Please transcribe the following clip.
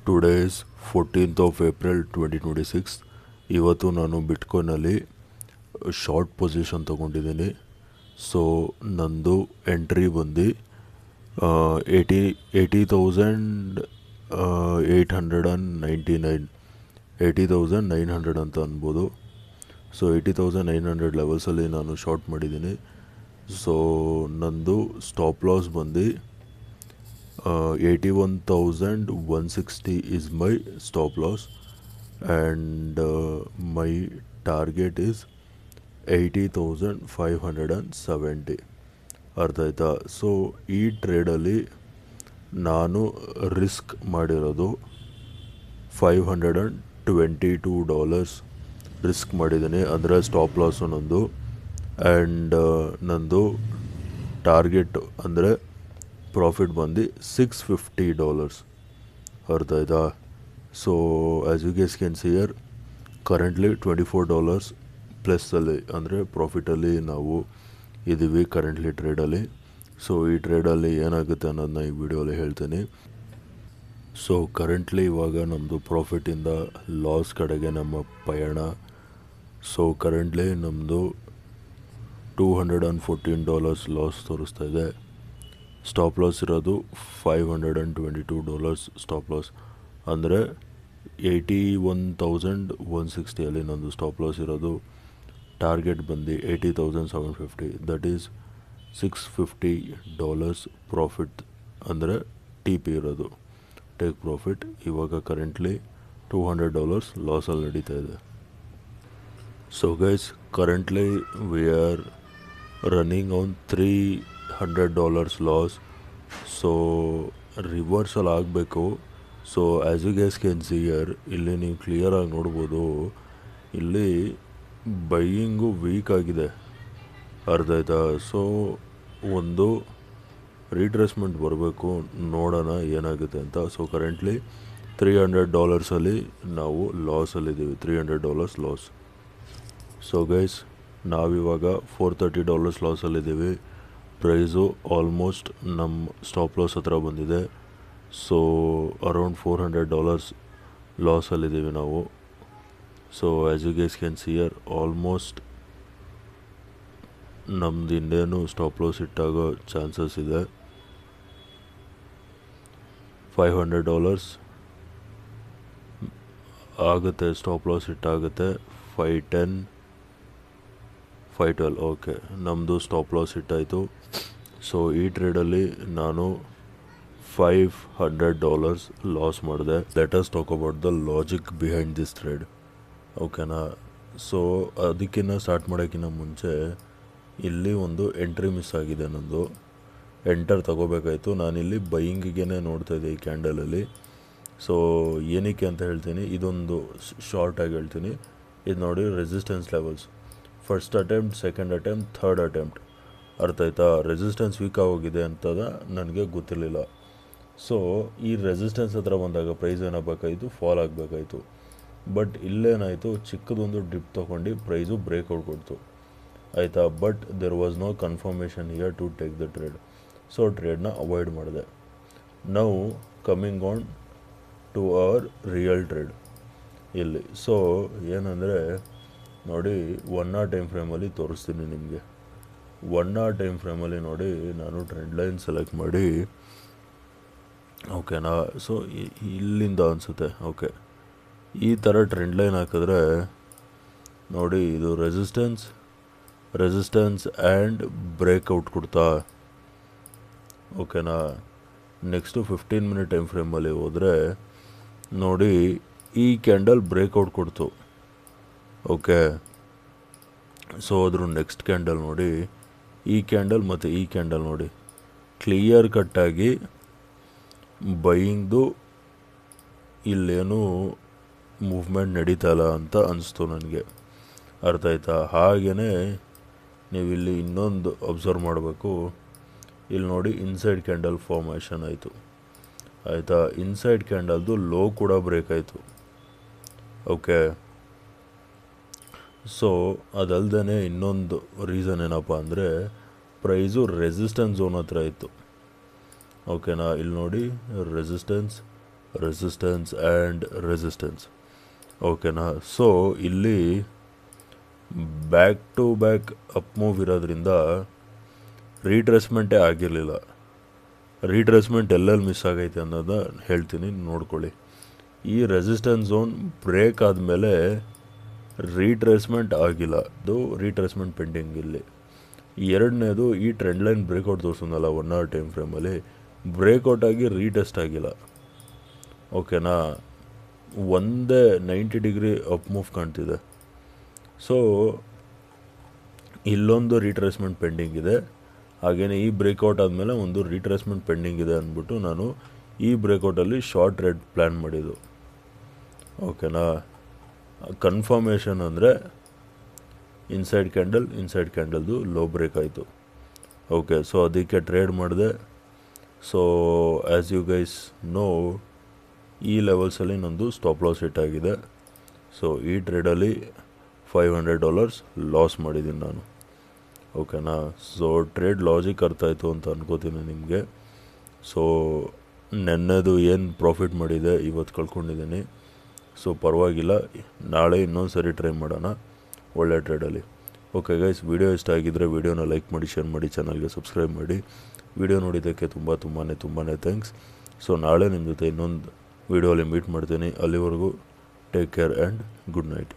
Today is 14th of April 2026. ಇವತ್ತು ನಾನು ಬಿಟ್ಕಾಯ್ನಲ್ಲಿ short position ತೊಗೊಂಡಿದ್ದೀನಿ. ಸೊ ನಂದು ಎಂಟ್ರಿ ಬಂದು 80,899 ಅಂತ ಅನ್ಬೋದು. ಸೊ 80,900 ಲೆವೆಲ್ಸಲ್ಲಿ ನಾನು ಶಾರ್ಟ್ ಮಾಡಿದ್ದೀನಿ. ಸೊ ನಂದು ಸ್ಟಾಪ್ ಲಾಸ್ ಬಂದು 81,160 is my stop loss and my target is 80,570. ಅರ್ಥ ಆಯ್ತಾ? ಸೊ ಈ ಟ್ರೇಡಲ್ಲಿ ನಾನು ರಿಸ್ಕ್ ಮಾಡಿರೋದು $522 ರಿಸ್ಕ್ ಮಾಡಿದ್ದೀನಿ. ಅಂದರೆ ಸ್ಟಾಪ್ ಲಾಸು ನಂದು ಆ್ಯಂಡ್ ನಂದು ಟಾರ್ಗೆಟ್ ಅಂದರೆ ಪ್ರಾಫಿಟ್ ಬಂದು $650. ಅರ್ಥ ಆಯ್ತಾ? So as you guess can see here currently $24 ಪ್ಲಸ್ಸಲ್ಲಿ ಅಂದರೆ ಪ್ರಾಫಿಟಲ್ಲಿ ನಾವು ಇದ್ದೀವಿ ಕರೆಂಟ್ಲಿ ಟ್ರೇಡಲ್ಲಿ. ಸೊ ಈ ಟ್ರೇಡಲ್ಲಿ ಏನಾಗುತ್ತೆ ಅನ್ನೋದನ್ನ ಈ ವಿಡಿಯೋಲಿ ಹೇಳ್ತೀನಿ. ಸೊ ಕರೆಂಟ್ಲಿ ಇವಾಗ ನಮ್ಮದು ಪ್ರಾಫಿಟಿಂದ ಲಾಸ್ ಕಡೆಗೆ ನಮ್ಮ ಪಯಣ. ಸೊ ಕರೆಂಟ್ಲಿ ನಮ್ಮದು $214 ಲಾಸ್ ತೋರಿಸ್ತಾ ಇದೆ. ಸ್ಟಾಪ್ ಲಾಸ್ ಇರೋದು $522 ಸ್ಟಾಪ್ ಲಾಸ್, ಅಂದರೆ 81,160 ನಂದು ಸ್ಟಾಪ್ ಲಾಸ್ ಇರೋದು. ಟಾರ್ಗೆಟ್ ಬಂದು 80,750, ದಟ್ ಈಸ್ $650 ಪ್ರಾಫಿಟ್, ಅಂದರೆ ಟಿ ಪಿ ಇರೋದು ಟೇಕ್ ಪ್ರಾಫಿಟ್. ಇವಾಗ ಕರೆಂಟ್ಲಿ $200 ಲಾಸಲ್ಲಿ ನಡೀತಾ ಇದೆ. So guys, currently we are running on $300 loss. So reversal ಆಗಬೇಕು. So as you guys can see here, ಇಲ್ಲಿ ನೀವು ಕ್ಲಿಯರಾಗಿ ನೋಡ್ಬೋದು, ಇಲ್ಲಿ ಬೈಯಿಂಗು ವೀಕ್ ಆಗಿದೆ. ಅರ್ಥ ಆಯ್ತಾ? ಸೊ ಒಂದು ರೀಟ್ರೇಸ್ಮೆಂಟ್ ಬರಬೇಕು, ನೋಡೋಣ ಏನಾಗುತ್ತೆ ಅಂತ. ಸೊ ಕರೆಂಟ್ಲಿ $300 ನಾವು ಲಾಸಲ್ಲಿದ್ದೀವಿ, $300 ಲಾಸ್. ಸೊ ಗೈಸ್, ನಾವಿವಾಗ $430 ಲಾಸಲ್ಲಿದ್ದೀವಿ. ಪ್ರೈಸು ಆಲ್ಮೋಸ್ಟ್ ನಮ್ಮ ಸ್ಟಾಪ್ ಲಾಸ್ ಹತ್ರ ಬಂದಿದೆ. ಸೊ ಅರೌಂಡ್ $400 ಲಾಸಲ್ಲಿದ್ದೀವಿ ನಾವು. So as you guys can see here, almost ನಮ್ದು ಇನ್ನೇನು ಸ್ಟಾಪ್ ಲಾಸ್ ಇಟ್ಟಾಗೋ ಚಾನ್ಸಸ್ ಇದೆ. $500 ಆಗುತ್ತೆ ಸ್ಟಾಪ್ ಲಾಸ್ ಇಟ್ಟಾಗುತ್ತೆ. 510, 512. ಓಕೆ, ನಮ್ಮದು ಸ್ಟಾಪ್ ಲಾಸ್ ಇಟ್ಟಾಯಿತು. ಸೊ ಈ ಟ್ರೇಡಲ್ಲಿ ನಾನು $500 ಲಾಸ್ ಮಾಡಿದೆ. Let us talk about the logic behind this trade. ಓಕೆನಾ? ಸೊ ಅದಕ್ಕಿಂತ ಸ್ಟಾರ್ಟ್ ಮಾಡೋಕ್ಕಿಂತ ಮುಂಚೆ ಇಲ್ಲಿ ಒಂದು ಎಂಟ್ರಿ ಮಿಸ್ ಆಗಿದೆ ನಂದು. ಎಂಟರ್ ತಗೋಬೇಕಾಯಿತು. ನಾನಿಲ್ಲಿ ಬೈಯಿಂಗಿಗೆ ನೋಡ್ತಾಯಿದ್ದೆ ಈ ಕ್ಯಾಂಡಲಲ್ಲಿ. ಸೊ ಏನಕ್ಕೆ ಅಂತ ಹೇಳ್ತೀನಿ, ಇದೊಂದು ಶಾರ್ಟಾಗಿ ಹೇಳ್ತೀನಿ. ಇದು ನೋಡಿ, resistance levels, first attempt, second attempt, third attempt. ಅರ್ಥ ಆಯ್ತಾ? ರೆಸಿಸ್ಟೆನ್ಸ್ ವೀಕ್ ಆಗೋಗಿದೆ ಅಂತದ ನನಗೆ ಗೊತ್ತಿರಲಿಲ್ಲ. ಸೊ ಈ ರೆಸಿಸ್ಟೆನ್ಸ್ ಹತ್ರ ಬಂದಾಗ ಪ್ರೈಸ್ ಏನಾಗಬೇಕಾಯಿತು, ಫಾಲ್ ಆಗಬೇಕಾಯಿತು. ಬಟ್ ಇಲ್ಲೇನಾಯಿತು, ಚಿಕ್ಕದೊಂದು ಡಿಪ್ ತೊಗೊಂಡು ಪ್ರೈಸು ಬ್ರೇಕ್ಔಟ್ ಕೊಡ್ತು. ಆಯಿತಾ? But there was no confirmation here to take the trade. So ಟ್ರೇಡ್ನ ಅವಾಯ್ಡ್ ಮಾಡಿದೆ. ನಾವು coming on to our real trade ಇಲ್ಲಿ. ಸೊ ಏನಂದರೆ ನೋಡಿ, 1 hour ಟೈಮ್ ಫ್ರೇಮಲ್ಲಿ ತೋರಿಸ್ತೀನಿ ನಿಮಗೆ. 1 hour ಟೈಮ್ ಫ್ರೇಮಲ್ಲಿ ನೋಡಿ, ನಾನು ಟ್ರೆಂಡ್ ಲೈನ್ ಸೆಲೆಕ್ಟ್ ಮಾಡಿ, ಓಕೆನಾ? ಸೊ ಇಲ್ಲಿಂದ ಅನಿಸುತ್ತೆ. ಓಕೆ, ಈ ಥರ ಟ್ರೆಂಡ್ ಲೈನ್ ಹಾಕಿದ್ರೆ ನೋಡಿ, ಇದು ರೆಸಿಸ್ಟೆನ್ಸ್ ಆ್ಯಂಡ್ ಬ್ರೇಕ್ಔಟ್ ಕೊಡ್ತಾ. ಓಕೆನಾ? ನೆಕ್ಸ್ಟು 15 minute ಟೈಮ್ ಫ್ರೇಮಲ್ಲಿ ಹೋದರೆ ನೋಡಿ, ಈ ಕ್ಯಾಂಡಲ್ ಬ್ರೇಕ್ಔಟ್ ಕೊಡ್ತು. ಓಕೆ, ಸೊ ಅದ್ರ ನೆಕ್ಸ್ಟ್ ಕ್ಯಾಂಡಲ್ ನೋಡಿ, ಈ ಕ್ಯಾಂಡಲ್ ಮತ್ತು ಈ ಕ್ಯಾಂಡಲ್ ನೋಡಿ, ಕ್ಲಿಯರ್ ಕಟ್ಟಾಗಿ ಬೈಯಿಂಗ್ದು ಇಲ್ಲೇನು ಮೂವ್ಮೆಂಟ್ ನಡೀತಲ್ಲ ಅಂತ ಅನಿಸ್ತು ನನಗೆ. ಅರ್ಥ ಆಯ್ತಾ? ಹಾಗೆಯೇ ನೀವಿಲ್ಲಿ ಇನ್ನೊಂದು ಅಬ್ಸರ್ವ್ ಮಾಡಬೇಕು. ಇಲ್ಲಿ ನೋಡಿ, ಇನ್ಸೈಡ್ ಕ್ಯಾಂಡಲ್ ಫಾರ್ಮೇಷನ್ ಆಯಿತು. ಆಯಿತಾ? ಇನ್ಸೈಡ್ ಕ್ಯಾಂಡಲ್ದು ಲೋ ಕೂಡ ಬ್ರೇಕ್ ಆಯಿತು. ಓಕೆ, ಸೊ ಅದಲ್ಲದೆ ಇನ್ನೊಂದು ರೀಸನ್ ಏನಪ್ಪ ಅಂದರೆ, ಪ್ರೈಸು ರೆಸಿಸ್ಟೆನ್ಸ್ ಝೋನ್ ಹತ್ರ ಇತ್ತು. ಓಕೆನಾ? ಇಲ್ಲಿ ನೋಡಿ, ರೆಸಿಸ್ಟೆನ್ಸ್ ರೆಸಿಸ್ಟೆನ್ಸ್ ಆ್ಯಂಡ್ ರೆಸಿಸ್ಟೆನ್ಸ್. ಓಕೆನಾ. ಸೊ ಇಲ್ಲಿ back to back up move ಇರೋದ್ರಿಂದ ರೀಟ್ರೇಸ್ಮೆಂಟೇ ಆಗಿರಲಿಲ್ಲ. ರೀಟ್ರೇಸ್ಮೆಂಟ್ ಎಲ್ಲೆಲ್ಲಿ ಮಿಸ್ ಆಗೈತೆ ಅನ್ನೋದನ್ನ ಹೇಳ್ತೀನಿ, ನೋಡ್ಕೊಳ್ಳಿ. ಈ ರೆಸಿಸ್ಟೆನ್ಸ್ ಝೋನ್ ಬ್ರೇಕ್ ಆದಮೇಲೆ ರೀಟ್ರೇಸ್ಮೆಂಟ್ ಆಗಿಲ್ಲ, ಅದು ರೀಟ್ರೇಸ್ಮೆಂಟ್ ಪೆಂಡಿಂಗ್ ಇಲ್ಲಿ. ಎರಡನೇದು ಈ ಟ್ರೆಂಡ್ ಲೈನ್ ಬ್ರೇಕ್ಔಟ್ ತೋರಿಸೋದಲ್ಲ 1 hour ಟೈಮ್ ಫ್ರೇಮಲ್ಲಿ, ಬ್ರೇಕ್ಔಟ್ ಆಗಿ ರೀಟೆಸ್ಟ್ ಆಗಿಲ್ಲ. ಓಕೆನಾ. ಒಂದೇ 90 ಡಿಗ್ರಿ ಅಪ್ ಮೂವ್ ಕಾಣ್ತಿದೆ. ಸೊ ಇಲ್ಲೊಂದು ರೀಟ್ರೇಸ್ಮೆಂಟ್ ಪೆಂಡಿಂಗ್ ಇದೆ, ಹಾಗೆಯೇ ಈ ಬ್ರೇಕ್ಔಟ್ ಆದಮೇಲೆ ಒಂದು ರೀಟ್ರೇಸ್ಮೆಂಟ್ ಪೆಂಡಿಂಗ್ ಇದೆ ಅಂದ್ಬಿಟ್ಟು ನಾನು ಈ ಬ್ರೇಕ್ಔಟಲ್ಲಿ ಶಾರ್ಟ್ ಟ್ರೇಡ್ ಪ್ಲ್ಯಾನ್ ಮಾಡಿದ್ದು. ಓಕೆನಾ. ಕನ್ಫರ್ಮೇಷನ್ ಅಂದರೆ ಇನ್ಸೈಡ್ ಕ್ಯಾಂಡಲ್ದು ಲೋ ಬ್ರೇಕ್ ಆಯಿತು. ಓಕೆ, ಸೊ ಅದಕ್ಕೆ ಟ್ರೇಡ್ ಮಾಡಿದೆ. So as you guys know, ಈ ಲೆವೆಲ್ಸಲ್ಲಿ ನಂದು ಸ್ಟಾಪ್ ಲಾಸ್ ಹಿಟ್ ಆಗಿದೆ. ಸೊ ಈ ಟ್ರೇಡಲ್ಲಿ $500 ಲಾಸ್ ಮಾಡಿದ್ದೀನಿ ನಾನು. ಓಕೆನಾ. ಸೊ ಟ್ರೇಡ್ ಲಾಜಿಕ್ ಅರ್ಥ ಆಯಿತು ಅಂತ ಅನ್ಕೋತೀನಿ ನಿಮಗೆ. ಸೊ ನೆನ್ನೆದು ಏನು ಪ್ರಾಫಿಟ್ ಮಾಡಿದೆ ಇವತ್ತು ಕಳ್ಕೊಂಡಿದ್ದೀನಿ. ಸೊ ಪರವಾಗಿಲ್ಲ, ನಾಳೆ ಇನ್ನೊಂದು ಸರಿ ಟ್ರೈ ಮಾಡೋಣ ಒಳ್ಳೆ ಟ್ರೇಡಲ್ಲಿ. ಓಕೆ ಗೈಸ್, ವಿಡಿಯೋ ಇಷ್ಟ ಆಗಿದ್ದರೆ ವಿಡಿಯೋನ ಲೈಕ್ ಮಾಡಿ, ಶೇರ್ ಮಾಡಿ, ಚಾನಲ್ಗೆ ಸಬ್ಸ್ಕ್ರೈಬ್ ಮಾಡಿ. ವಿಡಿಯೋ ನೋಡಿದ್ದಕ್ಕೆ ತುಂಬಾ ಥ್ಯಾಂಕ್ಸ್. ಸೊ ನಾಳೆ ನಿಮ್ಮ ಜೊತೆ ಇನ್ನೊಂದು ವಿಡಿಯೋಲಿ ಮೀಟ್ ಮಾಡ್ತೀನಿ. ಅಲ್ಲಿವರೆಗೂ take care and good night.